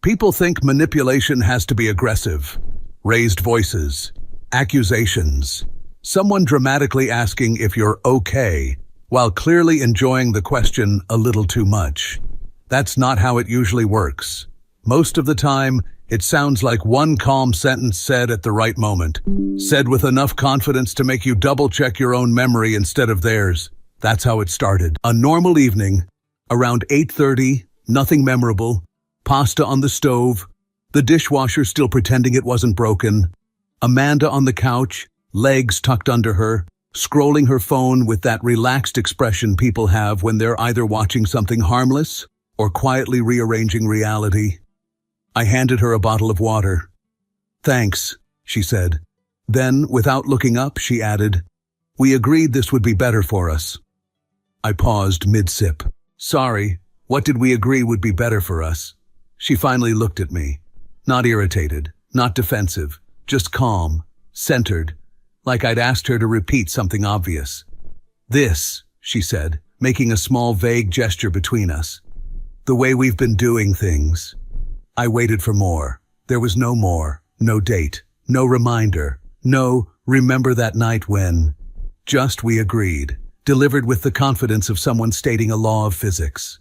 People think manipulation has to be aggressive. Raised voices, accusations, someone dramatically asking if you're okay, while clearly enjoying the question a little too much. That's not how it usually works. Most of the time, it sounds like one calm sentence said at the right moment, said with enough confidence to make you double-check your own memory instead of theirs. That's how it started. A normal evening, around 8:30, nothing memorable, pasta on the stove, the dishwasher still pretending it wasn't broken, Amanda on the couch, legs tucked under her, scrolling her phone with that relaxed expression people have when they're either watching something harmless or quietly rearranging reality. I handed her a bottle of water. "Thanks," she said. Then, without looking up, she added, "We agreed this would be better for us." I paused mid-sip. "Sorry, what did we agree would be better for us?" She finally looked at me. Not irritated, not defensive, just calm, centered, like I'd asked her to repeat something obvious. "This," she said, making a small vague gesture between us. "The way we've been doing things." I waited for more. There was no more, no date, no reminder, no "remember that night when." Just "we agreed," delivered with the confidence of someone stating a law of physics.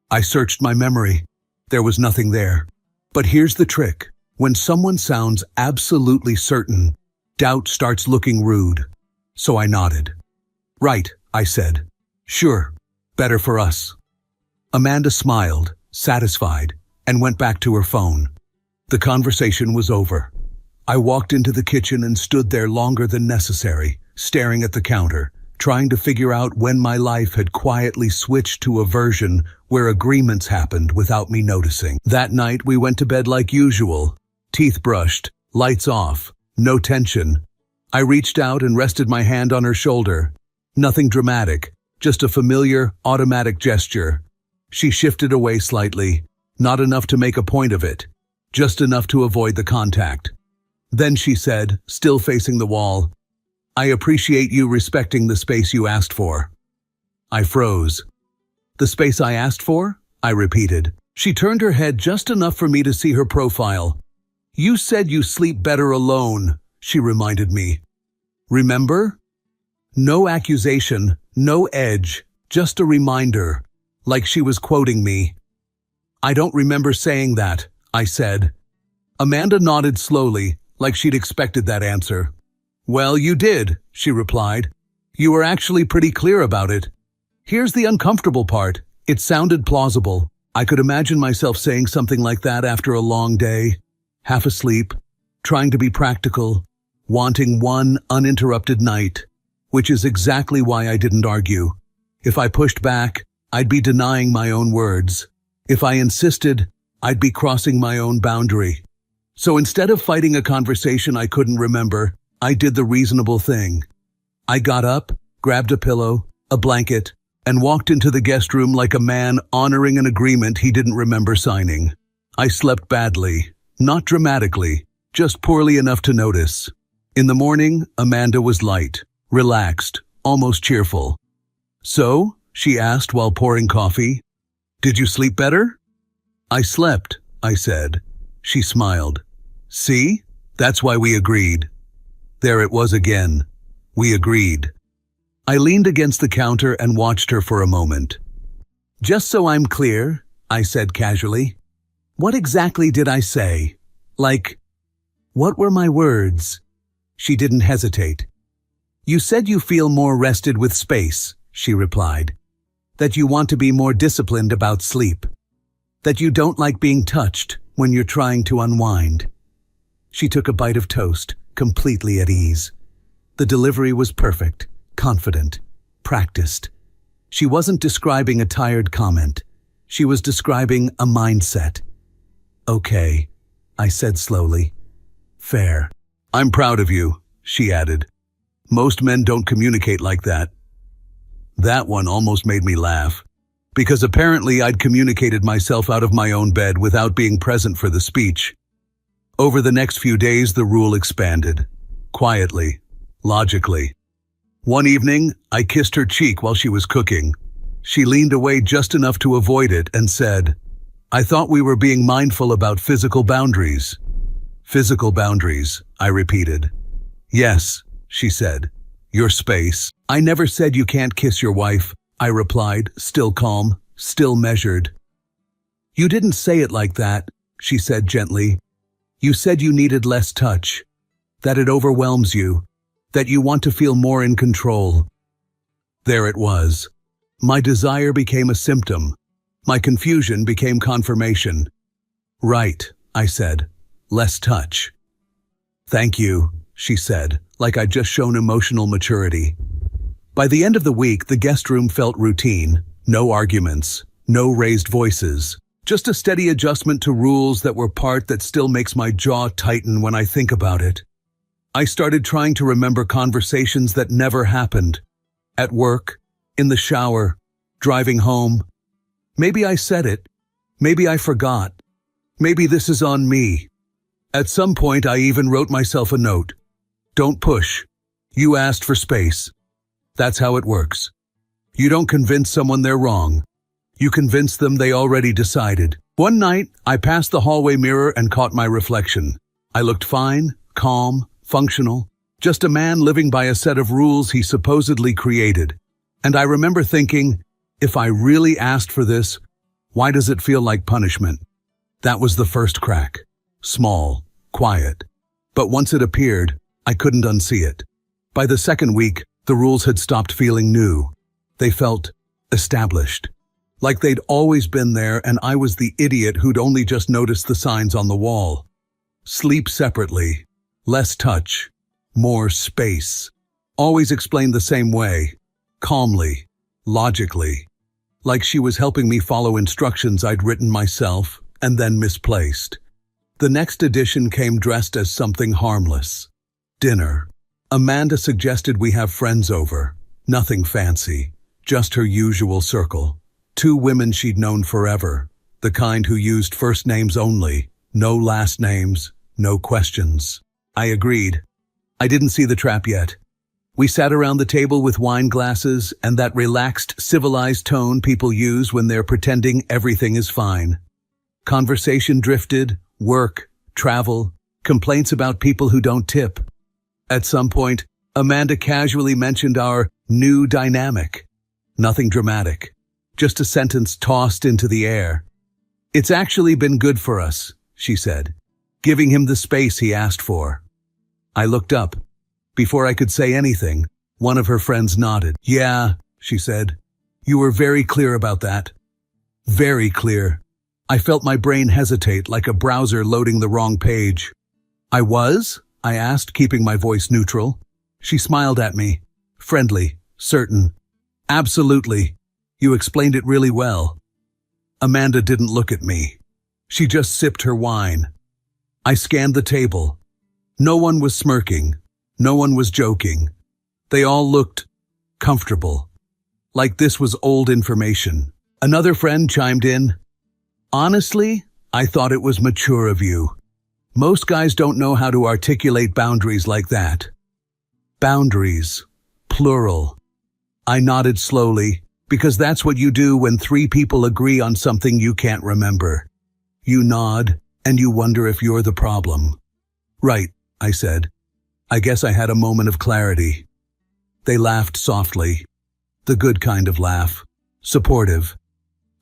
I searched my memory. There was nothing there. But here's the trick. When someone sounds absolutely certain, doubt starts looking rude. So I nodded. "Right," I said. "Sure. Better for us." Amanda smiled, satisfied, and went back to her phone. The conversation was over. I walked into the kitchen and stood there longer than necessary, staring at the counter, trying to figure out when my life had quietly switched to a version where agreements happened without me noticing. That night we went to bed like usual, teeth brushed, lights off, no tension. I reached out and rested my hand on her shoulder. Nothing dramatic, just a familiar, automatic gesture. She shifted away slightly, not enough to make a point of it, just enough to avoid the contact. Then she said, still facing the wall, "I appreciate you respecting the space you asked for." I froze. "The space I asked for?" I repeated. She turned her head just enough for me to see her profile. "You said you sleep better alone," she reminded me. "Remember?" No accusation, no edge, just a reminder, like she was quoting me. "I don't remember saying that," I said. Amanda nodded slowly, like she'd expected that answer. "Well, you did," she replied. "You were actually pretty clear about it. Here's the uncomfortable part. It sounded plausible. I could imagine myself saying something like that after a long day, half asleep, trying to be practical, wanting one uninterrupted night, which is exactly why I didn't argue. If I pushed back, I'd be denying my own words. If I insisted, I'd be crossing my own boundary. So instead of fighting a conversation I couldn't remember, I did the reasonable thing. I got up, grabbed a pillow, a blanket, and walked into the guest room like a man honoring an agreement he didn't remember signing. I slept badly, not dramatically, just poorly enough to notice. In the morning, Amanda was light, relaxed, almost cheerful. "So?" she asked while pouring coffee. "Did you sleep better?" "I slept," I said. She smiled. "See? That's why we agreed." There it was again. We agreed. I leaned against the counter and watched her for a moment. "Just so I'm clear," I said casually, "what exactly did I say? Like, what were my words?" She didn't hesitate. "You said you feel more rested with space," she replied. "That you want to be more disciplined about sleep. That you don't like being touched when you're trying to unwind." She took a bite of toast, completely at ease. The delivery was perfect, confident, practiced. She wasn't describing a tired comment. She was describing a mindset. "Okay," I said slowly. "Fair." "I'm proud of you," she added. "Most men don't communicate like that." That one almost made me laugh, because apparently I'd communicated myself out of my own bed without being present for the speech. Over the next few days, the rule expanded. Quietly, logically. One evening, I kissed her cheek while she was cooking. She leaned away just enough to avoid it and said, I thought we were being mindful about physical boundaries. Physical boundaries, I repeated. Yes, she said. Your space. I never said you can't kiss your wife, I replied, still calm, still measured. You didn't say it like that, she said gently. You said you needed less touch, that it overwhelms you, that you want to feel more in control. There it was. My desire became a symptom. My confusion became confirmation. Right, I said. Less touch. Thank you, she said, like I'd just shown emotional maturity. By the end of the week, the guest room felt routine. No arguments, no raised voices. Just a steady adjustment to rules that were part that still makes my jaw tighten when I think about it. I started trying to remember conversations that never happened. At work, in the shower, driving home. Maybe I said it. Maybe I forgot. Maybe this is on me. At some point, I even wrote myself a note. Don't push. You asked for space. That's how it works. You don't convince someone they're wrong. You convince them they already decided. One night, I passed the hallway mirror and caught my reflection. I looked fine, calm, functional, just a man living by a set of rules he supposedly created. And I remember thinking, if I really asked for this, why does it feel like punishment? That was the first crack. Small, quiet. But once it appeared, I couldn't unsee it. By the second week, the rules had stopped feeling new. They felt established. Like they'd always been there and I was the idiot who'd only just noticed the signs on the wall. Sleep separately. Less touch. More space. Always explained the same way. Calmly. Logically. Like she was helping me follow instructions I'd written myself and then misplaced. The next edition came dressed as something harmless. Dinner. Amanda suggested we have friends over. Nothing fancy. Just her usual circle. 2 women she'd known forever, the kind who used first names only, no last names, no questions. I agreed. I didn't see the trap yet. We sat around the table with wine glasses and that relaxed, civilized tone people use when they're pretending everything is fine. Conversation drifted, work, travel, complaints about people who don't tip. At some point, Amanda casually mentioned our new dynamic. Nothing dramatic. Just a sentence tossed into the air. It's actually been good for us, she said, giving him the space he asked for. I looked up. Before I could say anything, one of her friends nodded. Yeah, she said. You were very clear about that. Very clear. I felt my brain hesitate like a browser loading the wrong page. I was? I asked, keeping my voice neutral. She smiled at me. Friendly, certain. Absolutely. You explained it really well. Amanda didn't look at me. She just sipped her wine. I scanned the table. No one was smirking. No one was joking. They all looked comfortable. Like this was old information. Another friend chimed in. Honestly, I thought it was mature of you. Most guys don't know how to articulate boundaries like that. Boundaries. Plural. I nodded slowly. Because that's what you do when 3 people agree on something you can't remember. You nod, and you wonder if you're the problem. Right, I said. I guess I had a moment of clarity. They laughed softly. The good kind of laugh. Supportive.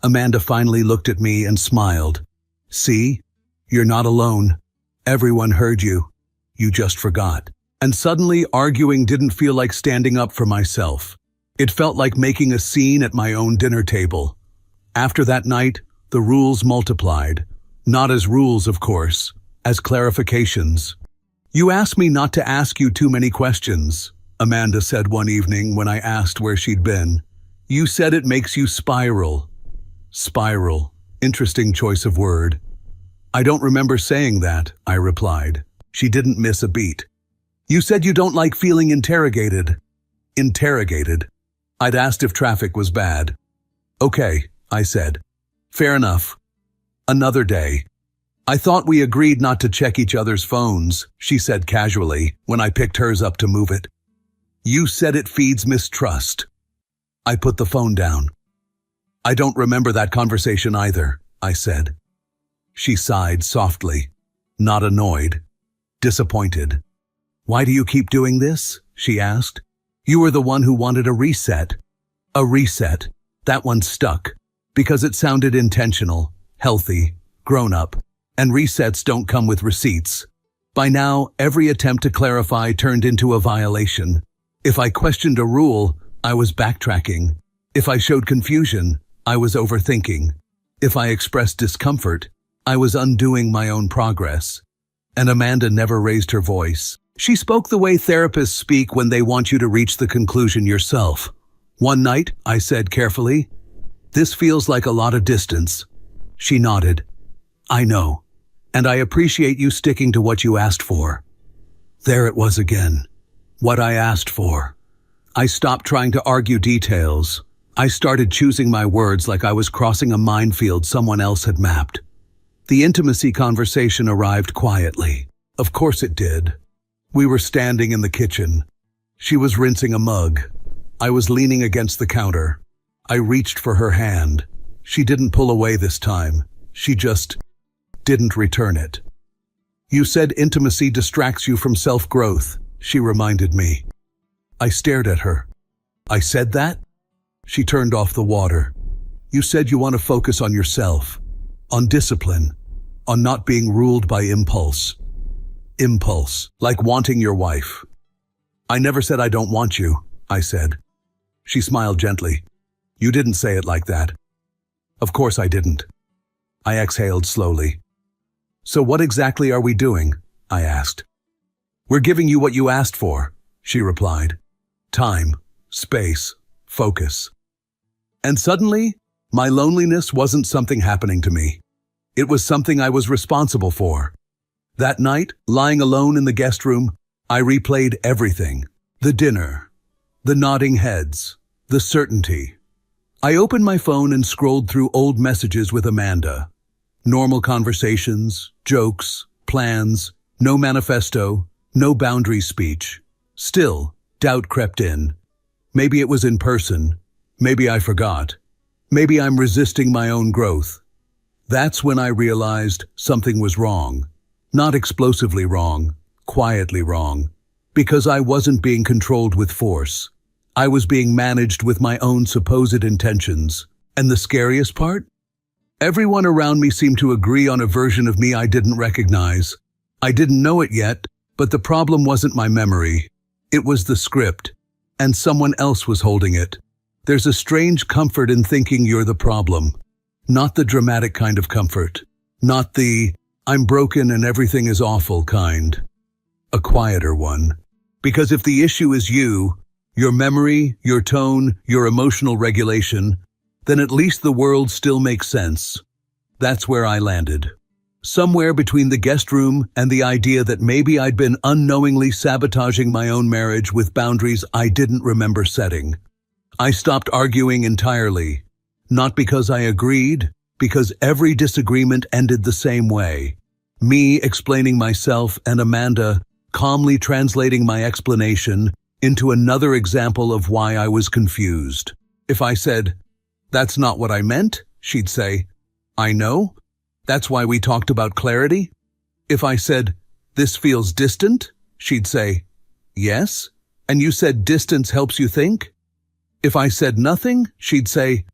Amanda finally looked at me and smiled. See? You're not alone. Everyone heard you. You just forgot. And suddenly, arguing didn't feel like standing up for myself. It felt like making a scene at my own dinner table. After that night, the rules multiplied. Not as rules, of course, as clarifications. You asked me not to ask you too many questions, Amanda said one evening when I asked where she'd been. You said it makes you spiral. Spiral. Interesting choice of word. I don't remember saying that, I replied. She didn't miss a beat. You said you don't like feeling interrogated. Interrogated. I'd asked if traffic was bad. Okay, I said. Fair enough. Another day. I thought we agreed not to check each other's phones, she said casually when I picked hers up to move it. You said it feeds mistrust. I put the phone down. I don't remember that conversation either, I said. She sighed softly, not annoyed, disappointed. "Why do you keep doing this?" she asked. "You were the one who wanted a reset." A reset. That one stuck, because it sounded intentional, healthy, grown up, and resets don't come with receipts. By now, every attempt to clarify turned into a violation. If I questioned a rule, I was backtracking. If I showed confusion, I was overthinking. If I expressed discomfort, I was undoing my own progress. And Amanda never raised her voice. She spoke the way therapists speak when they want you to reach the conclusion yourself. One night, I said carefully, "This feels like a lot of distance." She nodded. "I know, and I appreciate you sticking to what you asked for." There it was again. What I asked for. I stopped trying to argue details. I started choosing my words like I was crossing a minefield someone else had mapped. The intimacy conversation arrived quietly. Of course it did. We were standing in the kitchen. She was rinsing a mug. I was leaning against the counter. I reached for her hand. She didn't pull away this time. She just didn't return it. "You said intimacy distracts you from self-growth," she reminded me. I stared at her. "I said that?" She turned off the water. "You said you want to focus on yourself, on discipline, on not being ruled by impulse." Impulse, like wanting your wife. "I never said I don't want you," I said. She smiled gently. "You didn't say it like that." Of course I didn't. I exhaled slowly. "So what exactly are we doing?" I asked. "We're giving you what you asked for," she replied. "Time, space, focus." And suddenly, my loneliness wasn't something happening to me. It was something I was responsible for. That night, lying alone in the guest room, I replayed everything. The dinner, the nodding heads, the certainty. I opened my phone and scrolled through old messages with Amanda. Normal conversations, jokes, plans, no manifesto, no boundary speech. Still, doubt crept in. Maybe it was in person. Maybe I forgot. Maybe I'm resisting my own growth. That's when I realized something was wrong. Not explosively wrong, quietly wrong. Because I wasn't being controlled with force. I was being managed with my own supposed intentions. And the scariest part? Everyone around me seemed to agree on a version of me I didn't recognize. I didn't know it yet, but the problem wasn't my memory. It was the script. And someone else was holding it. There's a strange comfort in thinking you're the problem. Not the dramatic kind of comfort. Not the, "I'm broken and everything is awful" kind. A quieter one. Because if the issue is you, your memory, your tone, your emotional regulation, then at least the world still makes sense. That's where I landed. Somewhere between the guest room and the idea that maybe I'd been unknowingly sabotaging my own marriage with boundaries I didn't remember setting. I stopped arguing entirely. Not because I agreed, because every disagreement ended the same way. Me explaining myself and Amanda calmly translating my explanation into another example of why I was confused. If I said, "That's not what I meant," she'd say, "I know. That's why we talked about clarity." If I said, "This feels distant," she'd say, "Yes, and you said distance helps you think?" If I said nothing, she'd say,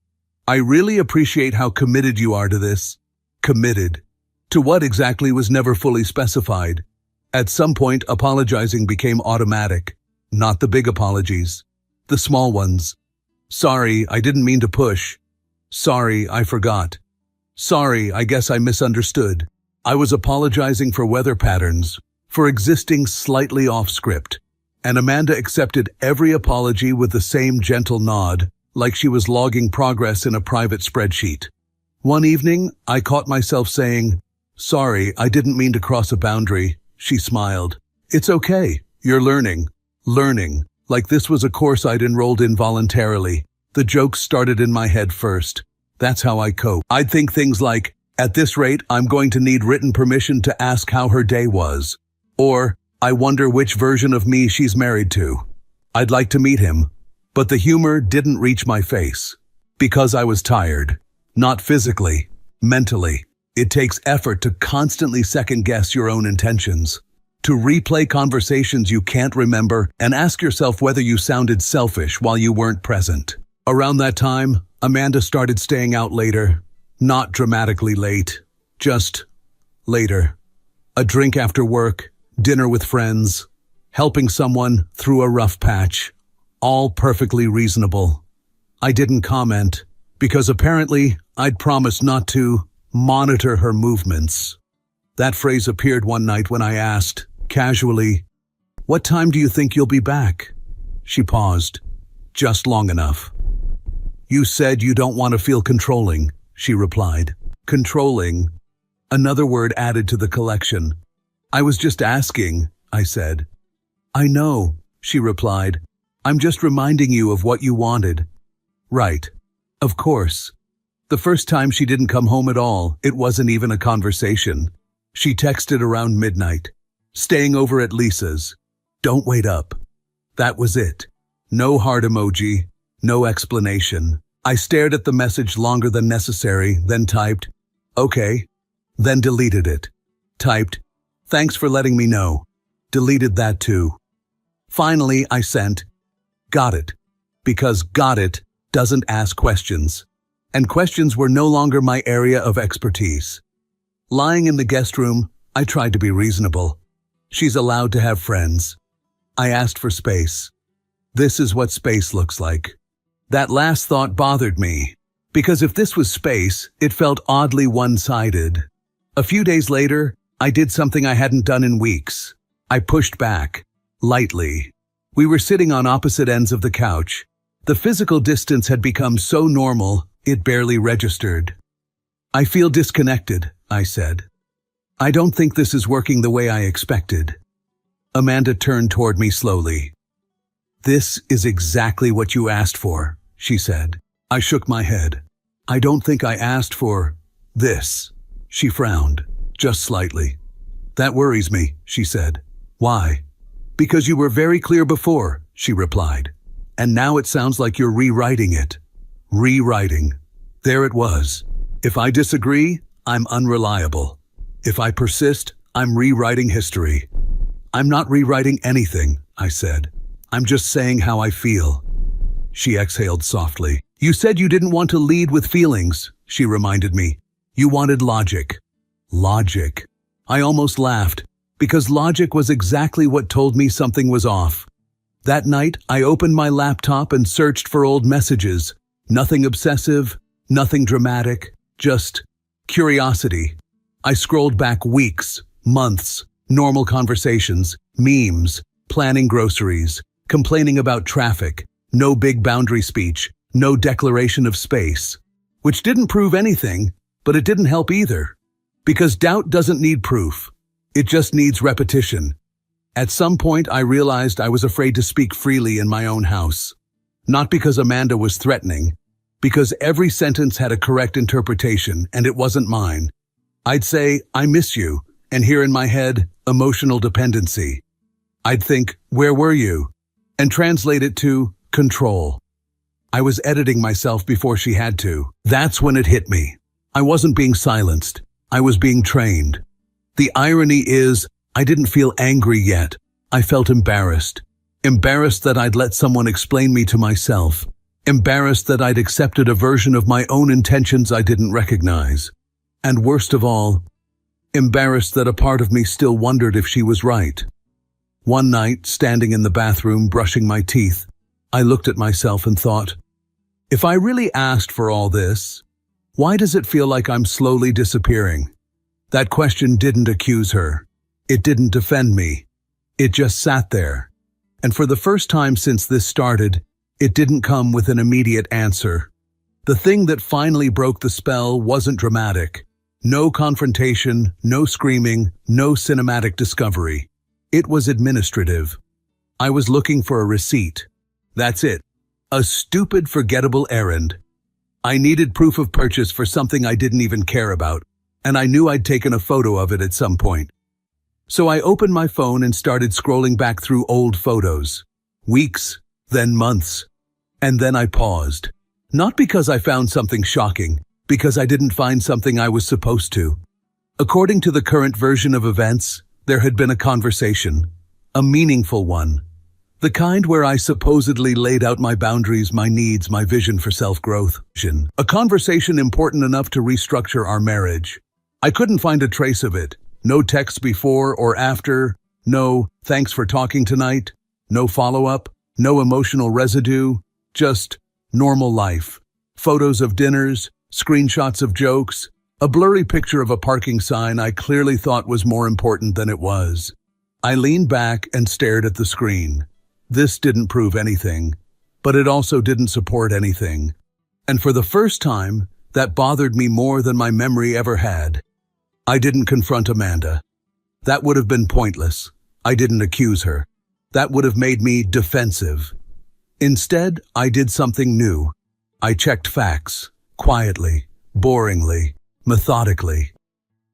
"I really appreciate how committed you are to this." Committed. To what exactly was never fully specified. At some point, apologizing became automatic. Not the big apologies. The small ones. "Sorry, I didn't mean to push." "Sorry, I forgot." "Sorry, I guess I misunderstood." I was apologizing for weather patterns, for existing slightly off script. And Amanda accepted every apology with the same gentle nod, like she was logging progress in a private spreadsheet. One evening, I caught myself saying, "Sorry, I didn't mean to cross a boundary." She smiled. "It's okay. You're learning." Learning. Like this was a course I'd enrolled in voluntarily. The jokes started in my head first. That's how I cope. I'd think things like, "At this rate, I'm going to need written permission to ask how her day was." Or, "I wonder which version of me she's married to. I'd like to meet him." But the humor didn't reach my face. Because I was tired. Not physically. Mentally. It takes effort to constantly second-guess your own intentions, to replay conversations you can't remember and ask yourself whether you sounded selfish while you weren't present. Around that time, Amanda started staying out later. Not dramatically late, just later. A drink after work, dinner with friends, helping someone through a rough patch. All perfectly reasonable. I didn't comment, because apparently I'd promised not to monitor her movements. That phrase appeared one night when I asked, casually, "What time do you think you'll be back?" She paused, just long enough. "You said you don't want to feel controlling," she replied. Controlling, another word added to the collection. "I was just asking," I said. "I know," she replied. "I'm just reminding you of what you wanted." Right. Of course. The first time she didn't come home at all, it wasn't even a conversation. She texted around midnight, "Staying over at Lisa's. Don't wait up." That was it. No heart emoji, no explanation. I stared at the message longer than necessary, then typed, "Okay," then deleted it. Typed, "Thanks for letting me know." Deleted that too. Finally, I sent, "Got it," because got it doesn't ask questions. And questions were no longer my area of expertise. Lying in the guest room, I tried to be reasonable. She's allowed to have friends. I asked for space. This is what space looks like. That last thought bothered me, because if this was space, it felt oddly one-sided. A few days later, I did something I hadn't done in weeks. I pushed back, lightly. We were sitting on opposite ends of the couch. The physical distance had become so normal, it barely registered. "I feel disconnected," I said. "I don't think this is working the way I expected." Amanda turned toward me slowly. "This is exactly what you asked for," she said. I shook my head. "I don't think I asked for this." She frowned, just slightly. "That worries me," she said. "Why?" "Because you were very clear before," she replied. "And now it sounds like you're rewriting it." Rewriting. There it was. If I disagree, I'm unreliable. If I persist, I'm rewriting history. "I'm not rewriting anything," I said. "I'm just saying how I feel." She exhaled softly. "You said you didn't want to lead with feelings," she reminded me. "You wanted logic." Logic. I almost laughed, because logic was exactly what told me something was off. That night, I opened my laptop and searched for old messages. Nothing obsessive, nothing dramatic, just curiosity. I scrolled back weeks, months, normal conversations, memes, planning groceries, complaining about traffic, no big boundary speech, no declaration of space. Which didn't prove anything, but it didn't help either. Because doubt doesn't need proof. It just needs repetition. At some point, I realized I was afraid to speak freely in my own house. Not because Amanda was threatening, because every sentence had a correct interpretation, and it wasn't mine. I'd say, "I miss you," and hear in my head, emotional dependency. I'd think, "Where were you?" and translate it to control. I was editing myself before she had to. That's when it hit me. I wasn't being silenced. I was being trained. The irony is, I didn't feel angry yet. I felt embarrassed. Embarrassed that I'd let someone explain me to myself. Embarrassed that I'd accepted a version of my own intentions I didn't recognize. And worst of all, embarrassed that a part of me still wondered if she was right. One night, standing in the bathroom brushing my teeth, I looked at myself and thought, if I really asked for all this, why does it feel like I'm slowly disappearing? That question didn't accuse her. It didn't defend me. It just sat there. And for the first time since this started, it didn't come with an immediate answer. The thing that finally broke the spell wasn't dramatic. No confrontation, no screaming, no cinematic discovery. It was administrative. I was looking for a receipt. That's it. A stupid, forgettable errand. I needed proof of purchase for something I didn't even care about, and I knew I'd taken a photo of it at some point. So I opened my phone and started scrolling back through old photos. Weeks, then months. And then I paused. Not because I found something shocking, because I didn't find something I was supposed to. According to the current version of events, there had been a conversation, a meaningful one. The kind where I supposedly laid out my boundaries, my needs, my vision for self-growth. A conversation important enough to restructure our marriage. I couldn't find a trace of it. No text before or after. No, thanks for talking tonight. No follow-up. No emotional residue. Just normal life. Photos of dinners, screenshots of jokes, a blurry picture of a parking sign I clearly thought was more important than it was. I leaned back and stared at the screen. This didn't prove anything, but it also didn't support anything. And for the first time, that bothered me more than my memory ever had. I didn't confront Amanda. That would have been pointless. I didn't accuse her. That would have made me defensive. Instead, I did something new. I checked facts, quietly, boringly, methodically.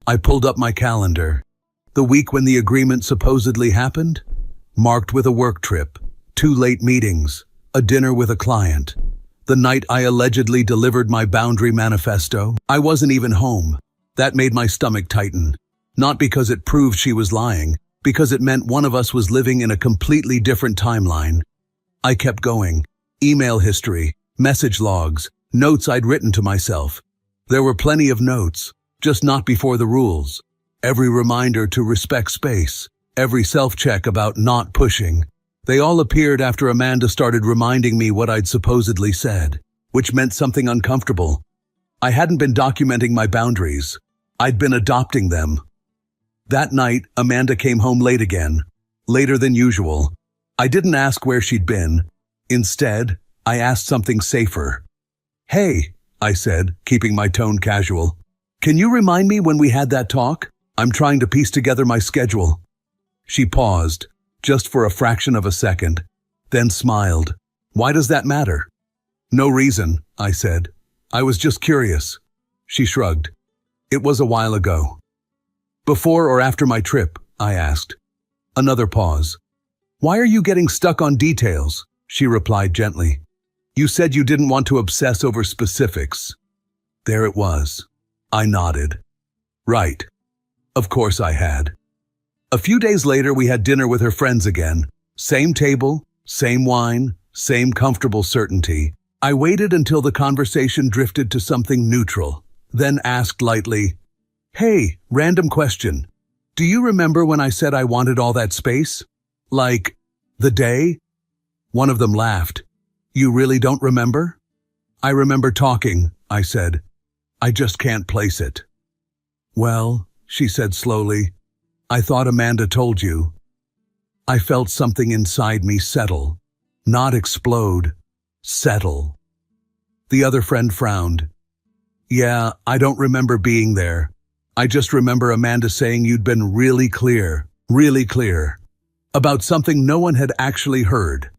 I pulled up my calendar. The week when the agreement supposedly happened, marked with a work trip, 2 late meetings, a dinner with a client. The night I allegedly delivered my boundary manifesto, I wasn't even home. That made my stomach tighten. Not because it proved she was lying, because it meant one of us was living in a completely different timeline. I kept going. Email history, message logs, notes I'd written to myself. There were plenty of notes, just not before the rules. Every reminder to respect space, every self-check about not pushing. They all appeared after Amanda started reminding me what I'd supposedly said, which meant something uncomfortable. I hadn't been documenting my boundaries. I'd been adopting them. That night, Amanda came home late again, later than usual. I didn't ask where she'd been. Instead, I asked something safer. "Hey," I said, keeping my tone casual. "Can you remind me when we had that talk? I'm trying to piece together my schedule." She paused, just for a fraction of a second, then smiled. "Why does that matter?" "No reason," I said. "I was just curious." She shrugged. "It was a while ago." "Before or after my trip?" I asked. Another pause. "Why are you getting stuck on details?" She replied gently. "You said you didn't want to obsess over specifics." There it was. I nodded. Right. Of course I had. A few days later, we had dinner with her friends again. Same table, same wine, same comfortable certainty. I waited until the conversation drifted to something neutral, then asked lightly, "Hey, random question. Do you remember when I said I wanted all that space? Like, the day?" One of them laughed. "You really don't remember?" "I remember talking," I said. "I just can't place it." "Well," she said slowly, "I thought Amanda told you." I felt something inside me settle. Not explode. Settle. The other friend frowned. "Yeah, I don't remember being there. I just remember Amanda saying you'd been really clear, about something no one had actually heard."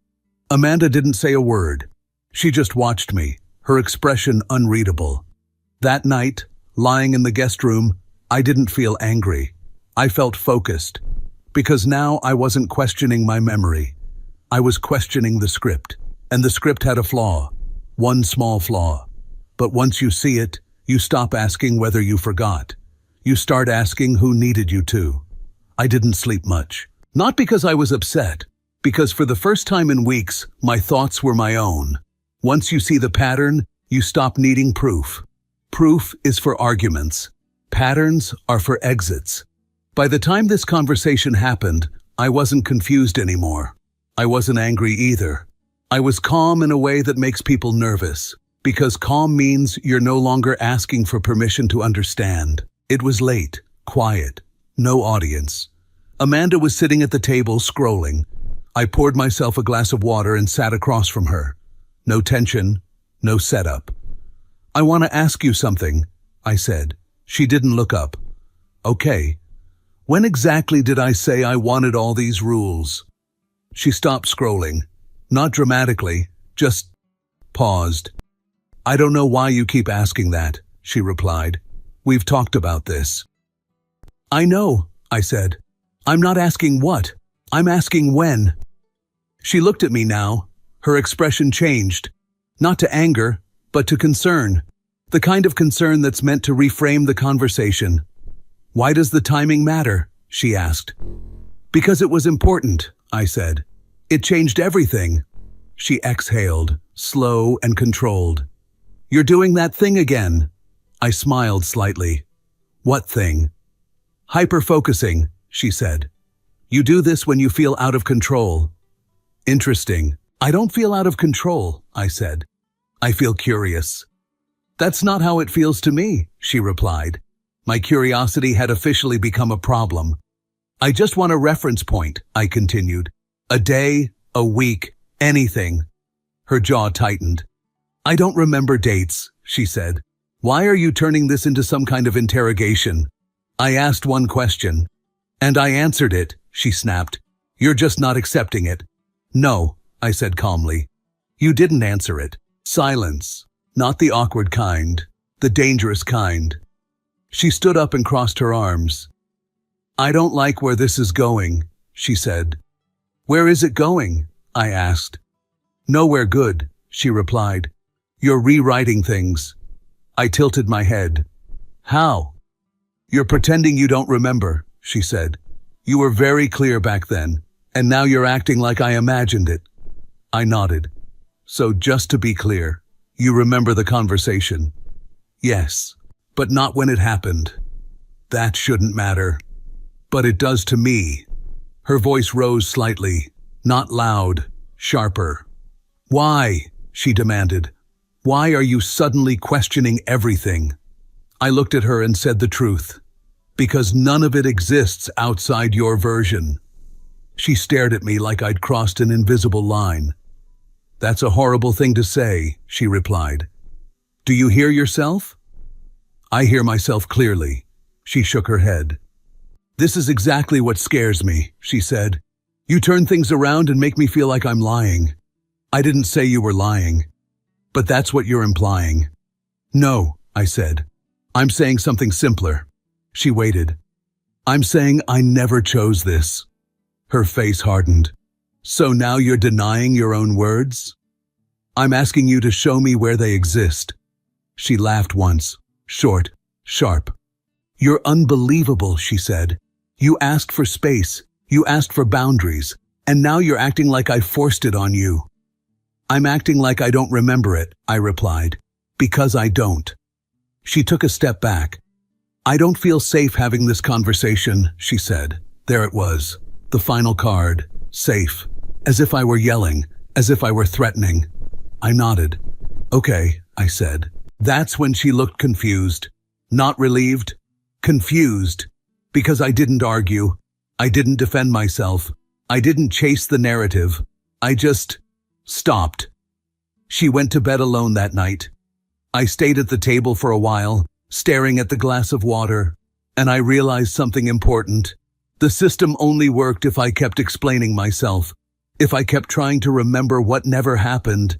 Amanda didn't say a word. She just watched me, her expression unreadable. That night, lying in the guest room, I didn't feel angry. I felt focused, because now I wasn't questioning my memory. I was questioning the script, and the script had a flaw, one small flaw. But once you see it, you stop asking whether you forgot. You start asking who needed you to. I didn't sleep much. Not because I was upset, because for the first time in weeks, my thoughts were my own. Once you see the pattern, you stop needing proof. Proof is for arguments. Patterns are for exits. By the time this conversation happened, I wasn't confused anymore. I wasn't angry either. I was calm in a way that makes people nervous, because calm means you're no longer asking for permission to understand. It was late, quiet, no audience. Amanda was sitting at the table scrolling. I poured myself a glass of water and sat across from her. No tension, no setup. "I want to ask you something," I said. She didn't look up. "Okay. When exactly did I say I wanted all these rules?" She stopped scrolling. Not dramatically, just paused. "I don't know why you keep asking that," she replied. "We've talked about this." "I know," I said. "I'm not asking what. I'm asking when." She looked at me now. Her expression changed. Not to anger, but to concern. The kind of concern that's meant to reframe the conversation. Why does the timing matter? She asked. Because it was important, I said. It changed everything. She exhaled, slow and controlled. You're doing that thing again. I smiled slightly. What thing? Hyper-focusing, she said. You do this when you feel out of control. Interesting. I don't feel out of control, I said. I feel curious. That's not how it feels to me, she replied. My curiosity had officially become a problem. I just want a reference point, I continued. A day, a week, anything. Her jaw tightened. I don't remember dates, she said. Why are you turning this into some kind of interrogation? I asked one question. And I answered it, she snapped. You're just not accepting it. No, I said calmly. You didn't answer it. Silence. Not the awkward kind. The dangerous kind. She stood up and crossed her arms. I don't like where this is going, she said. Where is it going? I asked. Nowhere good, she replied. You're rewriting things. I tilted my head. How? You're pretending you don't remember, she said. You were very clear back then, and now you're acting like I imagined it. I nodded. So just to be clear, you remember the conversation? Yes, but not when it happened. That shouldn't matter. But it does to me. Her voice rose slightly, not loud, sharper. Why? She demanded. Why are you suddenly questioning everything? I looked at her and said the truth. Because none of it exists outside your version. She stared at me like I'd crossed an invisible line. That's a horrible thing to say, she replied. Do you hear yourself? I hear myself clearly. She shook her head. This is exactly what scares me, she said. You turn things around and make me feel like I'm lying. I didn't say you were lying. But that's what you're implying. No, I said. I'm saying something simpler. She waited. I'm saying I never chose this. Her face hardened. So now you're denying your own words? I'm asking you to show me where they exist. She laughed once, short, sharp. You're unbelievable, she said. You asked for space, you asked for boundaries, and now you're acting like I forced it on you. I'm acting like I don't remember it, I replied. Because I don't. She took a step back. I don't feel safe having this conversation, she said. There it was, the final card, safe. As if I were yelling, as if I were threatening. I nodded. Okay, I said. That's when she looked confused. Not relieved, confused. Because I didn't argue. I didn't defend myself. I didn't chase the narrative. I just stopped. She went to bed alone that night. I stayed at the table for a while, staring at the glass of water, and I realized something important. The system only worked if I kept explaining myself, if I kept trying to remember what never happened,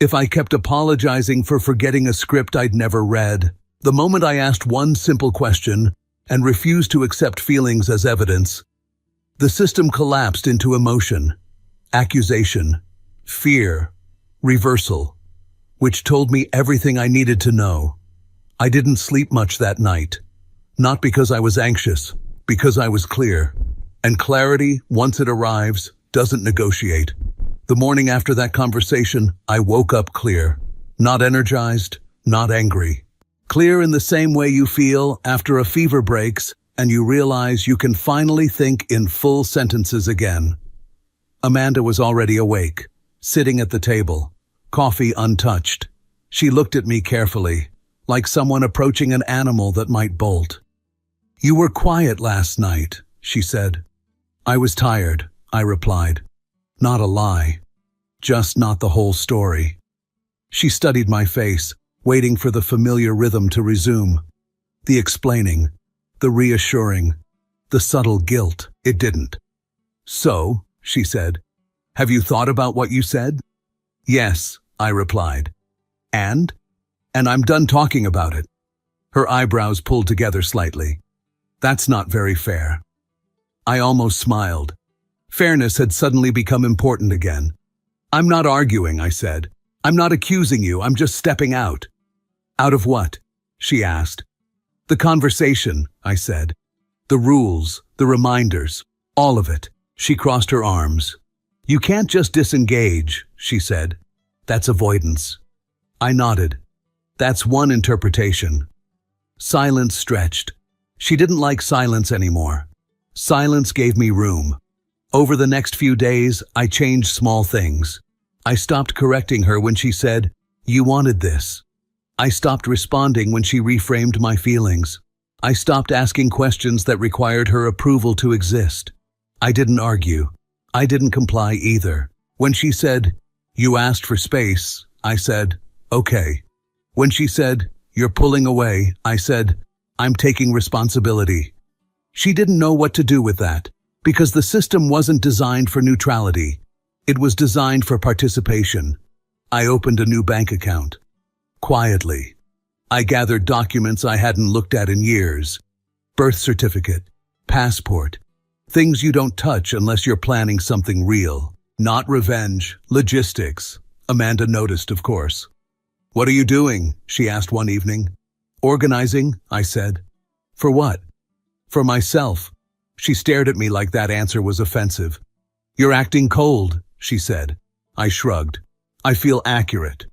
if I kept apologizing for forgetting a script I'd never read. The moment I asked one simple question and refused to accept feelings as evidence, the system collapsed into emotion, accusation, fear, reversal, which told me everything I needed to know. I didn't sleep much that night, not because I was anxious, because I was clear. And clarity, once it arrives, doesn't negotiate. The morning after that conversation, I woke up clear, not energized, not angry. Clear in the same way you feel after a fever breaks and you realize you can finally think in full sentences again. Amanda was already awake, sitting at the table, coffee untouched. She looked at me carefully, like someone approaching an animal that might bolt. You were quiet last night, she said. I was tired, I replied. Not a lie, just not the whole story. She studied my face, waiting for the familiar rhythm to resume. The explaining, the reassuring, the subtle guilt. It didn't. So, she said, have you thought about what you said? Yes, I replied. And I'm done talking about it. Her eyebrows pulled together slightly. That's not very fair. I almost smiled. Fairness had suddenly become important again. I'm not arguing, I said. I'm not accusing you, I'm just stepping out. Out of what? She asked. The conversation, I said. The rules, the reminders, all of it. She crossed her arms. You can't just disengage, she said. That's avoidance. I nodded. That's one interpretation. Silence stretched. She didn't like silence anymore. Silence gave me room. Over the next few days, I changed small things. I stopped correcting her when she said, "You wanted this." I stopped responding when she reframed my feelings. I stopped asking questions that required her approval to exist. I didn't argue. I didn't comply either. When she said, "You asked for space," I said, "Okay." When she said, "You're pulling away," I said, "I'm taking responsibility." She didn't know what to do with that, because the system wasn't designed for neutrality. It was designed for participation. I opened a new bank account. Quietly. I gathered documents I hadn't looked at in years. Birth certificate, passport, things you don't touch unless you're planning something real. Not revenge, logistics. Amanda noticed, of course. "What are you doing?" she asked one evening. "Organizing," I said. "For what?" "For myself." She stared at me like that answer was offensive. "You're acting cold," she said. I shrugged. "I feel accurate."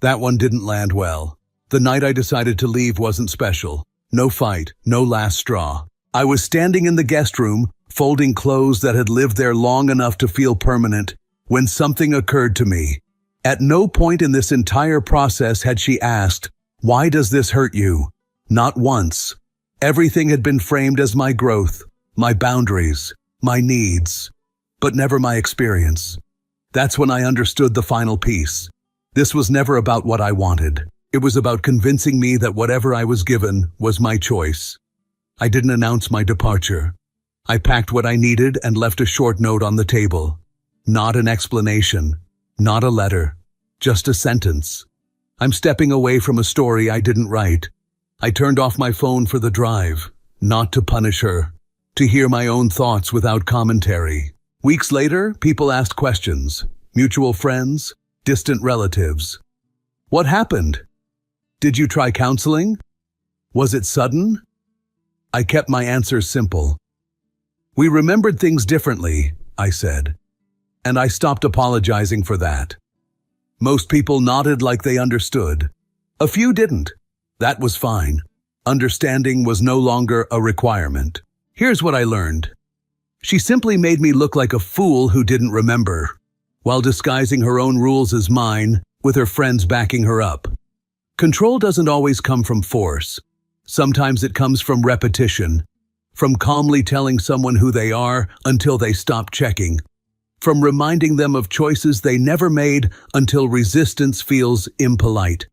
That one didn't land well. The night I decided to leave wasn't special. No fight, no last straw. I was standing in the guest room, folding clothes that had lived there long enough to feel permanent, when something occurred to me. At no point in this entire process had she asked, "Why does this hurt you?" Not once. Everything had been framed as my growth, my boundaries, my needs, but never my experience. That's when I understood the final piece. This was never about what I wanted. It was about convincing me that whatever I was given was my choice. I didn't announce my departure. I packed what I needed and left a short note on the table. Not an explanation, not a letter, just a sentence. I'm stepping away from a story I didn't write. I turned off my phone for the drive, not to punish her, to hear my own thoughts without commentary. Weeks later, people asked questions. Mutual friends, distant relatives. What happened? Did you try counseling? Was it sudden? I kept my answers simple. We remembered things differently, I said, and I stopped apologizing for that. Most people nodded like they understood. A few didn't. That was fine. Understanding was no longer a requirement. Here's what I learned. She simply made me look like a fool who didn't remember, while disguising her own rules as mine, with her friends backing her up. Control doesn't always come from force. Sometimes it comes from repetition, from calmly telling someone who they are until they stop checking, from reminding them of choices they never made until resistance feels impolite.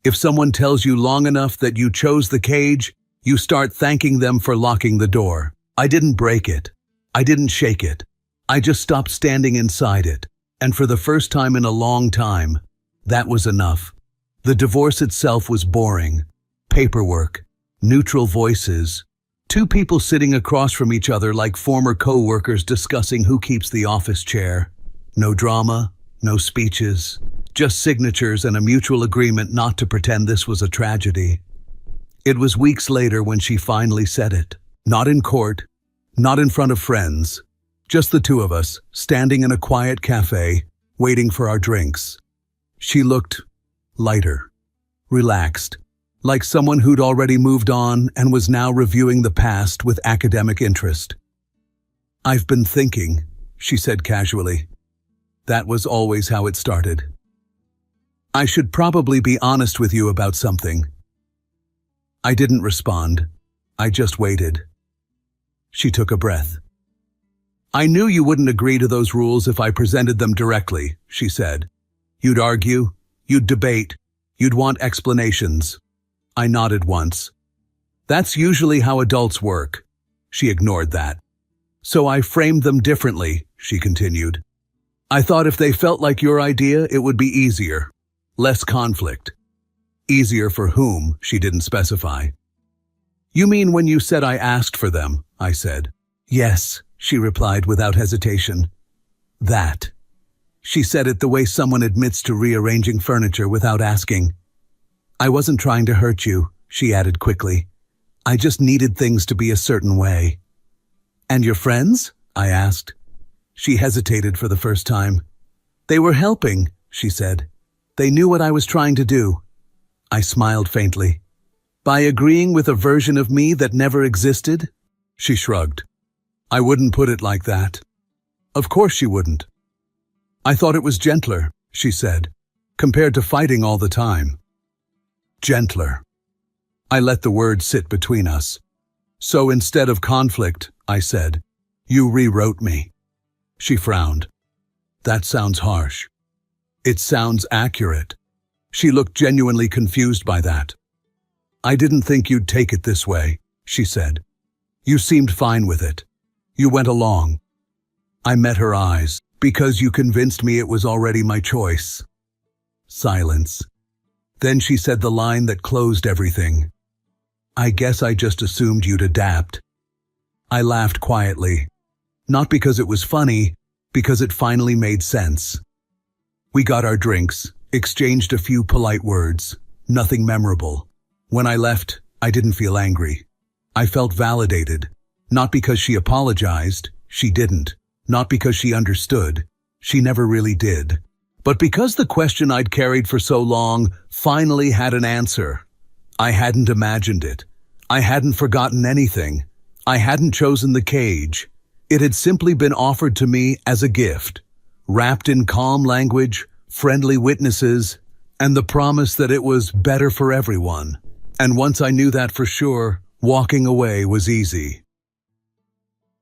If someone tells you long enough that you chose the cage, you start thanking them for locking the door. I didn't break it. I didn't shake it. I just stopped standing inside it. And for the first time in a long time, that was enough. The divorce itself was boring. Paperwork, neutral voices, two people sitting across from each other like former co-workers discussing who keeps the office chair. No drama, no speeches, just signatures and a mutual agreement not to pretend this was a tragedy. It was weeks later when she finally said it. Not in court, not in front of friends, just the two of us, standing in a quiet cafe, waiting for our drinks. She looked lighter, relaxed, like someone who'd already moved on and was now reviewing the past with academic interest. "I've been thinking," she said casually. That was always how it started. "I should probably be honest with you about something." I didn't respond. I just waited. She took a breath. "I knew you wouldn't agree to those rules if I presented them directly," she said. "You'd argue, you'd debate, you'd want explanations." I nodded once. "That's usually how adults work." She ignored that. "So I framed them differently," she continued. "I thought if they felt like your idea, it would be easier. Less conflict." Easier for whom, she didn't specify. "You mean when you said I asked for them?" I said. "Yes," she replied without hesitation. "That." She said it the way someone admits to rearranging furniture without asking. "I wasn't trying to hurt you," she added quickly. I just needed things to be a certain way. And your friends? I asked. She hesitated for the first time. They were helping, she said. They knew what I was trying to do. I smiled faintly. By agreeing with a version of me that never existed? She shrugged. I wouldn't put it like that. Of course she wouldn't. I thought it was gentler, she said, compared to fighting all the time. Gentler. I let the word sit between us. So instead of conflict, I said, you rewrote me. She frowned. That sounds harsh. It sounds accurate. She looked genuinely confused by that. I didn't think you'd take it this way, she said. You seemed fine with it. You went along. I met her eyes, because you convinced me it was already my choice. Silence. Then she said the line that closed everything. I guess I just assumed you'd adapt. I laughed quietly. Not because it was funny, because it finally made sense. We got our drinks, exchanged a few polite words, nothing memorable. When I left, I didn't feel angry. I felt validated. Not because she apologized, she didn't. Not because she understood, she never really did. But because the question I'd carried for so long finally had an answer. I hadn't imagined it. I hadn't forgotten anything. I hadn't chosen the cage. It had simply been offered to me as a gift, wrapped in calm language, friendly witnesses, and the promise that it was better for everyone. And once I knew that for sure, walking away was easy.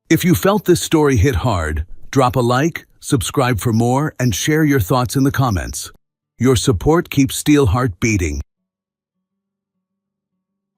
If you felt this story hit hard, drop a like, subscribe for more, and share your thoughts in the comments. Your support keeps Steelheart beating.